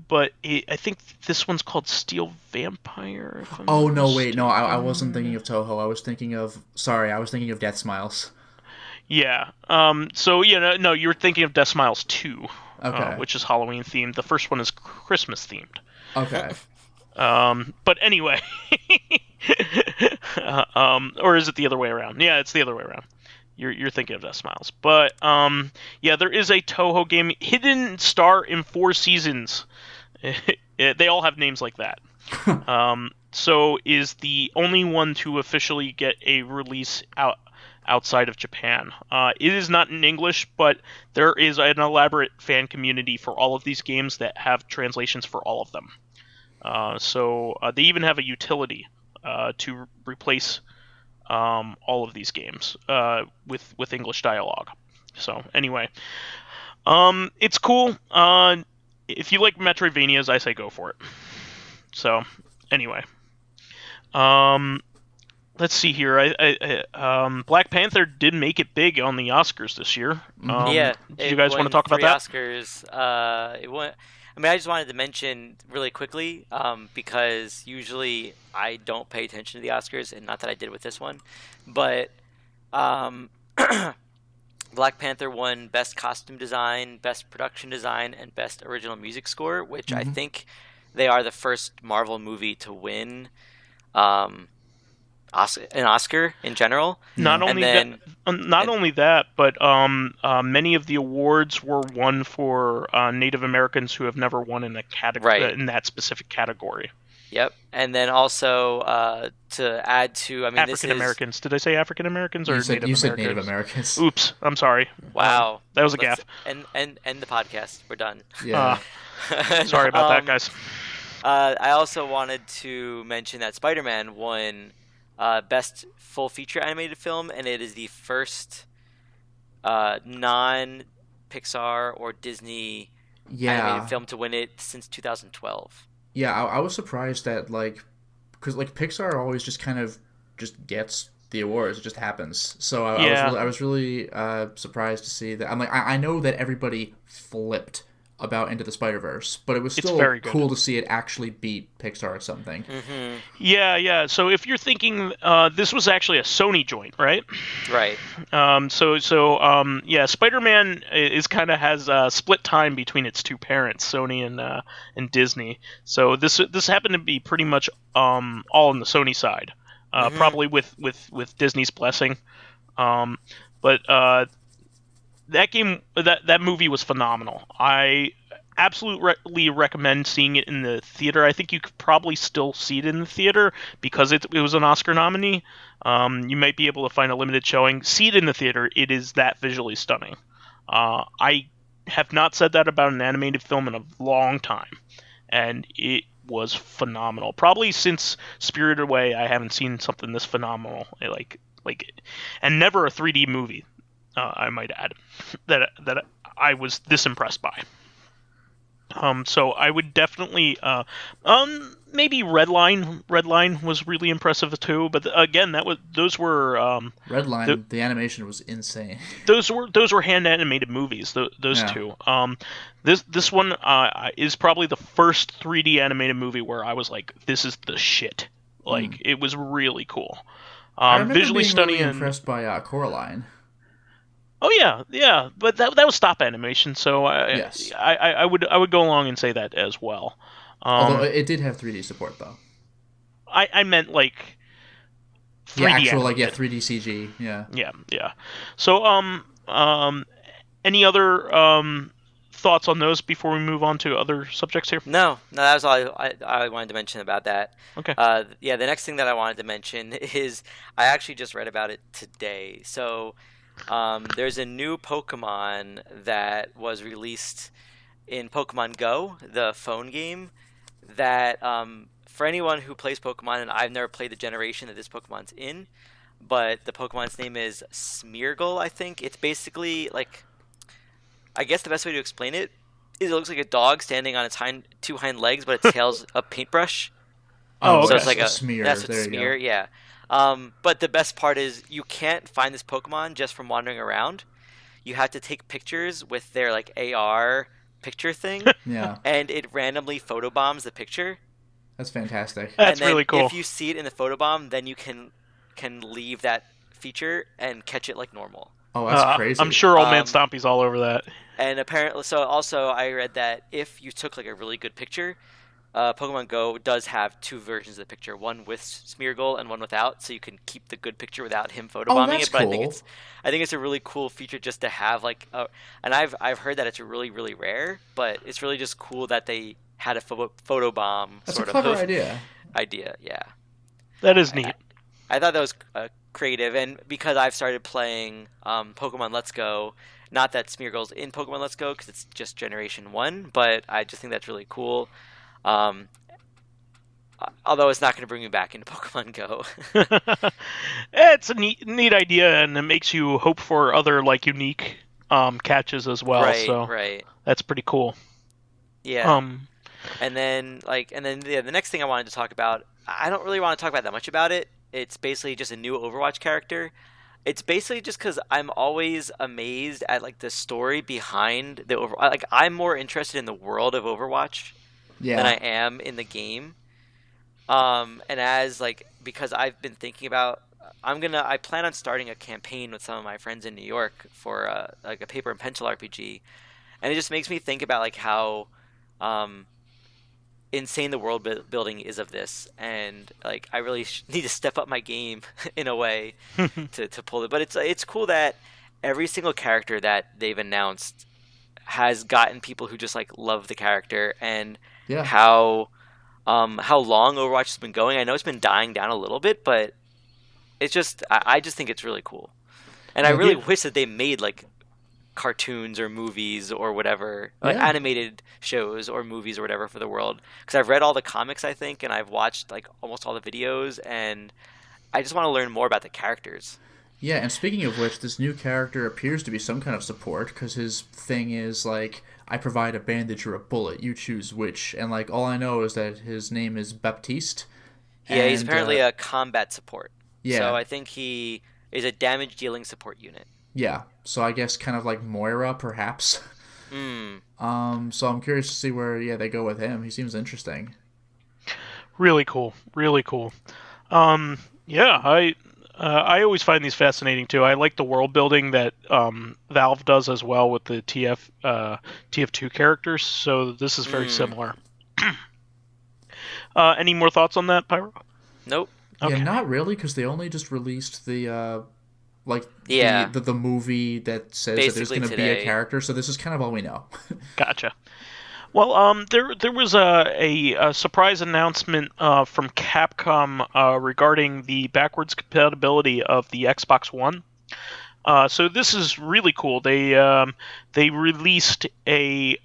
But I think this one's called Steel Vampire. Oh no, wait, no, I wasn't thinking of Toho. I was thinking of Death Smiles. Yeah. So no, you were thinking of Death Smiles 2, which is Halloween themed. The first one is Christmas themed. Okay. But anyway, or is it the other way around? Yeah, it's the other way around. You're thinking of Death Smiles. But there is a Toho game, Hidden Star in 4 Seasons. They all have names like that. So is the only one to officially get a release outside of Japan. It is not in English, but there is an elaborate fan community for all of these games that have translations for all of them. So they even have a utility to replace all of these games with English dialogue. So anyway, it's cool. If you like Metroidvanias, I say go for it. So anyway, let's see here. Black Panther did make it big on the Oscars this year. Yeah. Do you guys want to talk about that? Oscars. It won. I mean, I just wanted to mention really quickly, because usually I don't pay attention to the Oscars, and not that I did with this one, but Black Panther won Best Costume Design, Best Production Design, and Best Original Music Score, which I think they are the first Marvel movie to win an Oscar in general. Not only that, but many of the awards were won for Native Americans who have never won in a category in that specific category. Yep, and then also to add to, I mean, African Americans. Did I say African Americans or Native Americans? You said Native Americans. Oops, I'm sorry. Wow, that was a gaffe. End the podcast. We're done. Yeah. Sorry about that, guys. I also wanted to mention that Spider-Man won Best Full Feature Animated Film, and it is the first non-Pixar or Disney animated film to win it since 2012. Yeah, I was surprised that, because Pixar always just kind of just gets the awards. It just happens. So I was really surprised to see that. I'm like, I know that everybody flipped about Into the Spider-Verse, but it was still cool to see it actually beat Pixar at something. Mm-hmm. Yeah. So if you're thinking, this was actually a Sony joint, right? Right. Spider-Man is kind of has split time between its two parents, Sony and Disney. So this happened to be pretty much all on the Sony side, probably with Disney's blessing. But that movie was phenomenal. I absolutely recommend seeing it in the theater. I think you could probably still see it in the theater because it was an Oscar nominee. You might be able to find a limited showing. See it in the theater. It is that visually stunning. I have not said that about an animated film in a long time, and it was phenomenal. Probably since Spirited Away, I haven't seen something this phenomenal. And never a 3D movie. I might add that I was this impressed by. So I would definitely maybe Redline. Redline was really impressive too. But again, those were Redline. The animation was insane. Those were hand animated movies. Those two. This one is probably the first 3D animated movie where I was like, this is the shit. It was really cool. I remember Visually being stunning. Really impressed by Coraline. Oh yeah, but that was stop animation, so yes. I would go along and say that as well. Although it did have 3D support though. I meant 3D actual animated. 3D CG, yeah. Yeah. So any other thoughts on those before we move on to other subjects here? No, that was all I wanted to mention about that. Okay. The next thing that I wanted to mention is I actually just read about it today. So there's a new Pokemon that was released in Pokemon Go, the phone game, that for anyone who plays Pokemon, and I've never played the generation that this Pokemon's in, but the Pokemon's name is Smeargle, I think. It's basically I guess the best way to explain it is it looks like a dog standing on its two hind legs, but its tail's a paintbrush. Oh, okay. So it's like a smear. That's there smear, you go. yeah. But the best part is you can't find this Pokemon just from wandering around. You have to take pictures with their AR picture thing, Yeah. and it randomly photobombs the picture. That's fantastic. That's really cool. If you see it in the photobomb, then you can leave that feature and catch it like normal. Oh, that's crazy. I'm sure Old Man Stompy's all over that. And apparently, so also I read that if you took a really good picture, Pokemon Go does have two versions of the picture, one with Smeargle and one without, so you can keep the good picture without him photobombing it. But cool. I think it's a really cool feature just to have and I've heard that it's really, really rare, but it's really just cool that they had a photobomb. That's sort a clever of idea. Yeah. That is neat. I thought that was creative, and because I've started playing Pokemon Let's Go, not that Smeargle's in Pokemon Let's Go because it's just Generation 1, but I just think that's really cool. Although it's not going to bring me back into Pokemon Go. It's a neat idea, and it makes you hope for other unique catches as well. Right. That's pretty cool. Yeah. And then the next thing I wanted to talk about, I don't really want to talk about that much about it, it's basically just a new Overwatch character. It's basically just because I'm always amazed at like the story behind the over. Like I'm more interested in the world of Overwatch than I Yeah. am in the game. And as like because I've been thinking about, I plan on starting a campaign with some of my friends in New York for like a paper and pencil RPG, and it just makes me think about like how um, insane the building is of this, and like I really need to step up my game in a way to pull it. But it's cool that every single character that they've announced has gotten people who just like love the character, and Yeah. how long Overwatch has been going. I know it's been dying down a little bit, but it's just I just think it's really cool, and I Yeah. really wish that they made like cartoons or movies or whatever, like Yeah. animated shows or movies or whatever for the world. Because I've read all the comics, I think, and I've watched like almost all the videos, and I just want to learn more about the characters. Yeah, and speaking of which, this new character appears to be some kind of support because his thing is like, I provide a bandage or a bullet, you choose which. And like, all I know is that his name is Baptiste. Yeah, he's And apparently a combat support. So yeah, I think he is a damage dealing support unit. yeah. So I guess kind of like Moira, perhaps. Hmm. So I'm curious to see where they go with him. He seems interesting. Really cool. Really cool. Yeah, I always find these fascinating too. I like the world building that Valve does as well with the TF2 characters. So this is very similar. Any more thoughts on that, Pyro? Nope. Okay. Yeah, not really, because they only just released the Yeah. the movie that says that there's Basically going to be a today. character. So this is kind of all we know. Gotcha. Well, there was a surprise announcement from Capcom regarding the backwards compatibility of the Xbox One. So this is really cool. They released a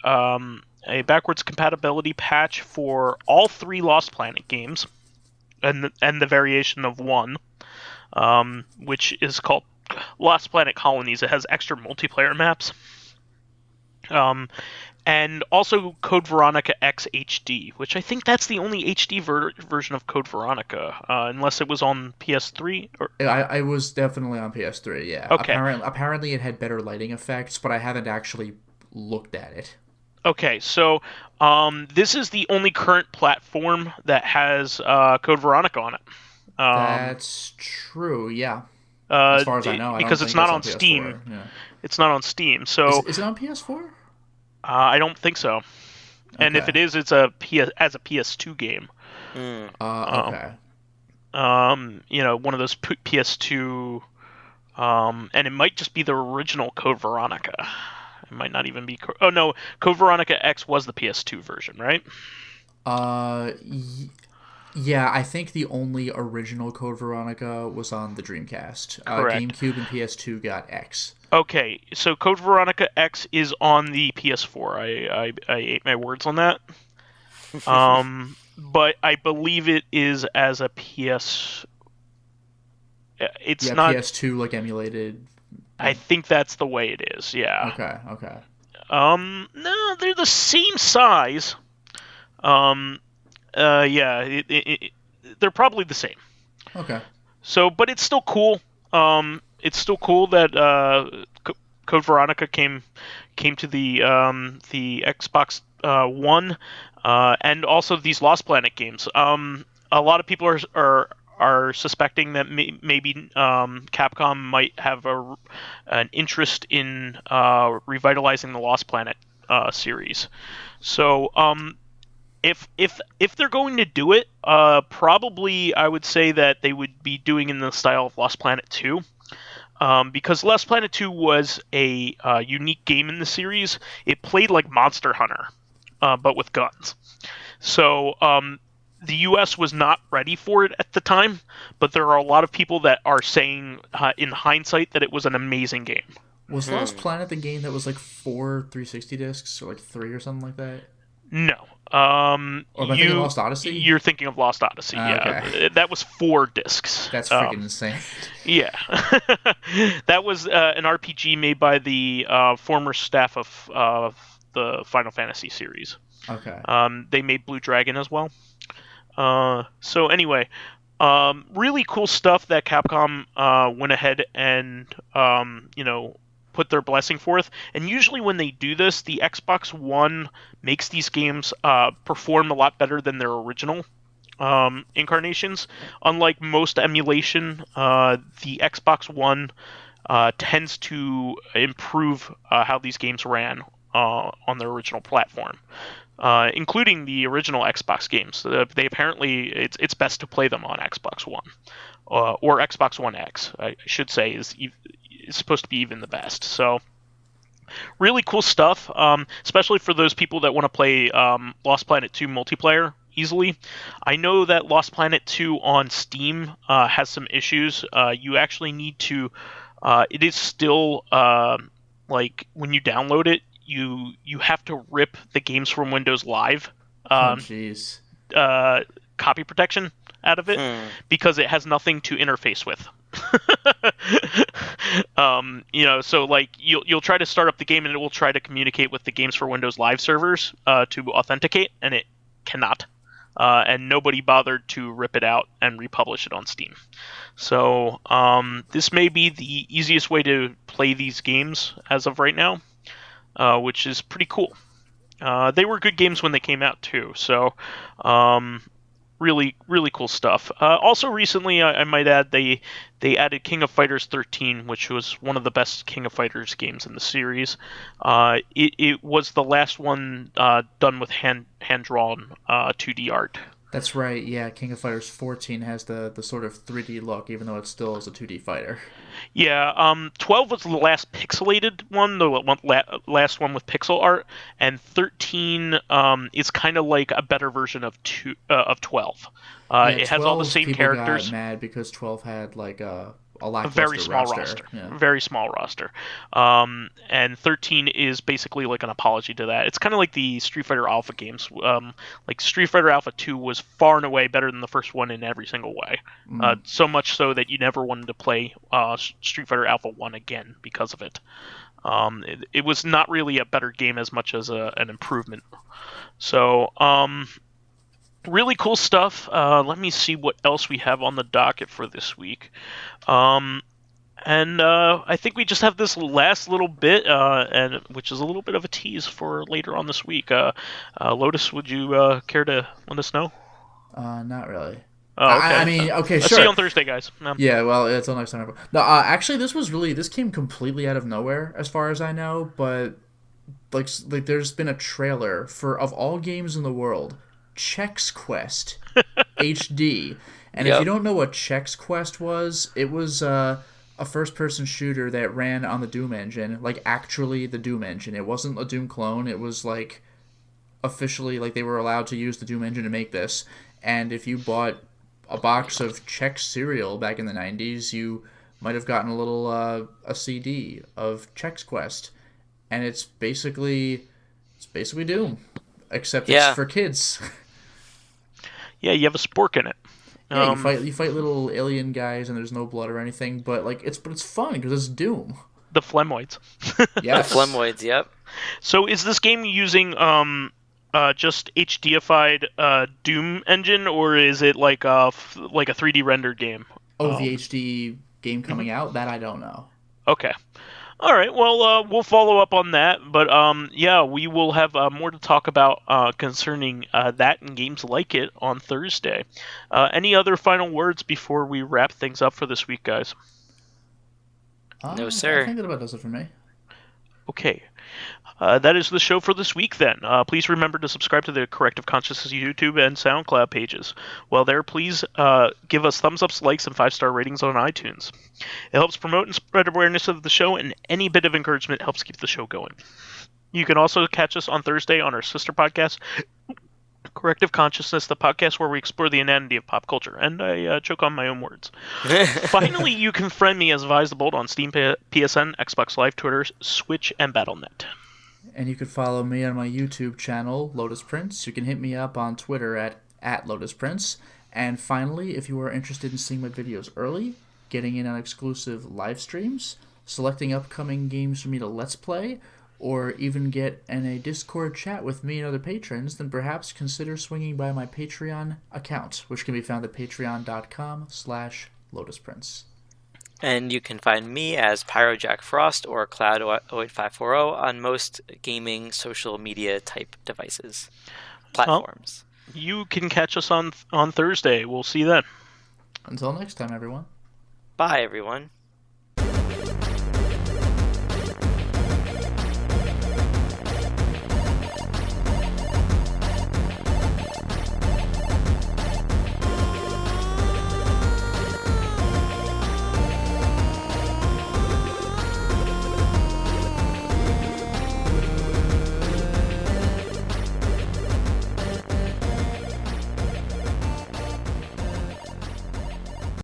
backwards compatibility patch for all 3 Lost Planet games, and the variation of one, which is called Lost Planet Colonies. It has extra multiplayer maps. And also Code Veronica X HD, which I think that's the only HD version of Code Veronica, unless it was on PS3. I was definitely on PS3. Yeah. Okay. Apparently it had better lighting effects, but I haven't actually looked at it. Okay, so this is the only current platform that has Code Veronica on it. That's true. Yeah. As far as I know, because it's not on Steam. PS4. Yeah. It's not on Steam, so Is it on PS4? I don't think so. And if Okay. it is, it's as a PS2 game. Okay. One of those PS2, and it might just be the original Code Veronica. It might not even be. Oh no, Code Veronica X was the PS2 version, right? Yeah, I think the only original Code Veronica was on the Dreamcast. Correct. GameCube and PS2 got X. Okay, so Code Veronica X is on the PS4. I ate my words on that. But I believe it is as a PS. It's not PS2 like emulated. I think that's the way it is. Yeah. Okay. No, they're the same size. Yeah, they're probably the same. Okay. So, but it's still cool. It's still cool that Code Veronica came to the Xbox One, and also these Lost Planet games. A lot of people are suspecting that maybe Capcom might have an interest in revitalizing the Lost Planet series. So, if they're going to do it, probably I would say that they would be doing in the style of Lost Planet 2. Because Lost Planet 2 was a unique game in the series. It played like Monster Hunter, but with guns. So the US was not ready for it at the time, but there are a lot of people that are saying in hindsight that it was an amazing game. Was Lost Planet the game that was like 4 360 discs or like 3 or something like that? No. Or am I thinking of Lost Odyssey? You're thinking of Lost Odyssey, yeah. Okay. That was 4 discs. That's freaking insane. Yeah. That was an RPG made by the former staff of the Final Fantasy series. Okay. They made Blue Dragon as well. So anyway, Really cool stuff that Capcom went ahead and put their blessing forth. And usually when they do this, the Xbox One makes these games perform a lot better than their original incarnations. Unlike most emulation, the Xbox One tends to improve how these games ran on their original platform. Including the original Xbox games. They apparently it's best to play them on Xbox One or Xbox One X. I should say is supposed to be even the best. So really cool stuff, especially for those people that want to play Lost Planet 2 multiplayer easily. I know that Lost Planet 2 on Steam has some issues. You actually need to. It is still like when you download it. You have to rip the Games from Windows Live jeez. Copy protection out of it because it has nothing to interface with. So like you'll try to start up the game and it will try to communicate with the Games for Windows Live servers to authenticate, and it cannot. And nobody bothered to rip it out and republish it on Steam. So this may be the easiest way to play these games as of right now. Which is pretty cool. They were good games when they came out too, so really, really cool stuff. Also recently, I might add, they added King of Fighters 13, which was one of the best King of Fighters games in the series. It was the last one done with hand-drawn 2D art. That's right, yeah, King of Fighters 14 has the sort of 3D look, even though it still is a 2D fighter. Yeah, 12 was the last pixelated one, the last one with pixel art, and 13 is kind of like a better version of 12. It has all the same characters. Got mad because 12 had like a very small roster. Yeah. Very small roster. And 13 is basically like an apology to that. It's kind of like the Street Fighter Alpha games. Like Street Fighter Alpha 2 was far and away better than the first one in every single way. So much so that you never wanted to play Street Fighter Alpha 1 again because of it. It was not really a better game as much as an improvement. So, really cool stuff. Let me see what else we have on the docket for this week. I think we just have this last little bit, which is a little bit of a tease for later on this week. Lotus, would you care to let us know? Not really. Oh, okay. I mean, okay, sure. I'll see you on Thursday, guys. Yeah, well, until next time. No, actually, this came completely out of nowhere, as far as I know. But like, there's been a trailer for, of all games in the world, Chex Quest HD. And if you don't know what Chex Quest was, it was a first-person shooter that ran on the Doom engine, like actually the Doom engine. It wasn't a Doom clone. It was like officially like they were allowed to use the Doom engine to make this. And if you bought a box of Chex cereal back in the 90s, you might have gotten a little a CD of Chex Quest, and it's basically Doom, except it's for kids. Yeah, you have a spork in it. Yeah, you fight little alien guys, and there's no blood or anything, but it's fun because it's Doom. The Phlegmoids. Yes. The Phlegmoids, yep. So is this game using just HDified Doom engine, or is it like a 3D rendered game? Oh, the HD game coming out? That I don't know. Okay. All right, well, we'll follow up on that, but we will have more to talk about concerning that and games like it on Thursday. Any other final words before we wrap things up for this week, guys? No, sir. I think that about does it for me. Okay. That is the show for this week, then. Please remember to subscribe to the Corrective Consciousness YouTube and SoundCloud pages. While there, please give us thumbs ups, likes, and 5-star ratings on iTunes. It helps promote and spread awareness of the show, and any bit of encouragement helps keep the show going. You can also catch us on Thursday on our sister podcast, Corrective Consciousness, the podcast where we explore the inanity of pop culture, and I choke on my own words. Finally, you can friend me as vysethebold on Steam, PSN, Xbox Live, Twitter, Switch, and Battle.net. And you can follow me on my YouTube channel, Lotus Prince. You can hit me up on Twitter at Lotus Prince. And finally, if you are interested in seeing my videos early, getting in on exclusive live streams, selecting upcoming games for me to Let's Play, or even get in a Discord chat with me and other patrons, then perhaps consider swinging by my Patreon account, which can be found at patreon.com/LotusPrince. And you can find me as PyroJackFrost or Cloud08540 on most gaming social media type devices, platforms. Well, you can catch us on Thursday. We'll see you then. Until next time, everyone. Bye, everyone.